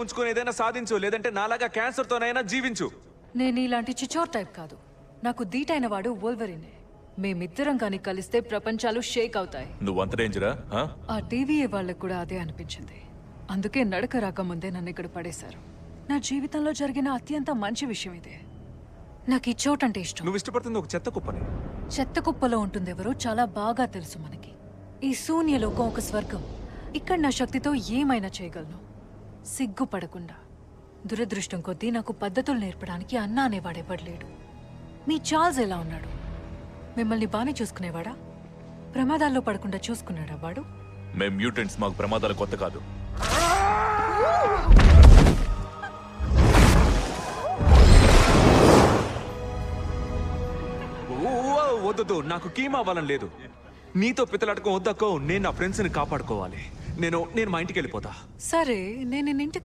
ఉంచుకొని ఏదైనా సాధించు, లేదంటే నాలాగా క్యాన్సర్ తోనైనా జీవించు. నేను ఇలాంటి చిచోర్ టైప్ కాదు. నాకు దీటైన వాడు వోల్వరినే. మేమిద్దరం కానీ కలిస్తే ప్రపంచాలు షేక్ అవుతాయి. నువ్వంత డేంజరా? ఆ టీవీఏ వాళ్ళకు కూడా అదే అనిపించింది. అందుకే నడక రాకముందే నన్ను ఇక్కడ పడేశారు. నా జీవితంలో జరిగిన అత్యంత మంచి విషయం ఇదే. నాకు ఈ చోటు అంటే ఇష్టం. నువ్వు ఇష్టపడుతుంది ఒక చెత్త కుప్పని. చెత్త కుప్పలో ఉంటుందెవరో చాలా బాగా తెలుసు మనకి. ఈ శూన్యలోకం ఒక స్వర్గం. ఇక్కడ నా శక్తితో ఏమైనా చేయగలను, సిగ్గుపడకుండా. దురదృష్టం కొద్దీ నాకు పద్ధతులు నేర్పడానికి అన్న అనేవాడెవ్వడలేడు. మీ చార్ల్స్ ఎలా ఉన్నాడు? మిమ్మల్ని బానే చూసుకునేవాడా? ప్రమాదాల్లో పడకుండా చూసుకున్నాడా వాడు? మేం మ్యూటెంట్స్, మాకు ప్రమాదాలు కొత్త కాదు. వద్దు, నాకు కీమా అవ్వాలని లేదు. నీతో పిత్తలాటకం వద్దక్కో. నేను నా ఫ్రెండ్స్ ని కాపాడుకోవాలి. నేను మా ఇంటికి వెళ్ళిపోతా. సరే, నేను నిన్నింటికి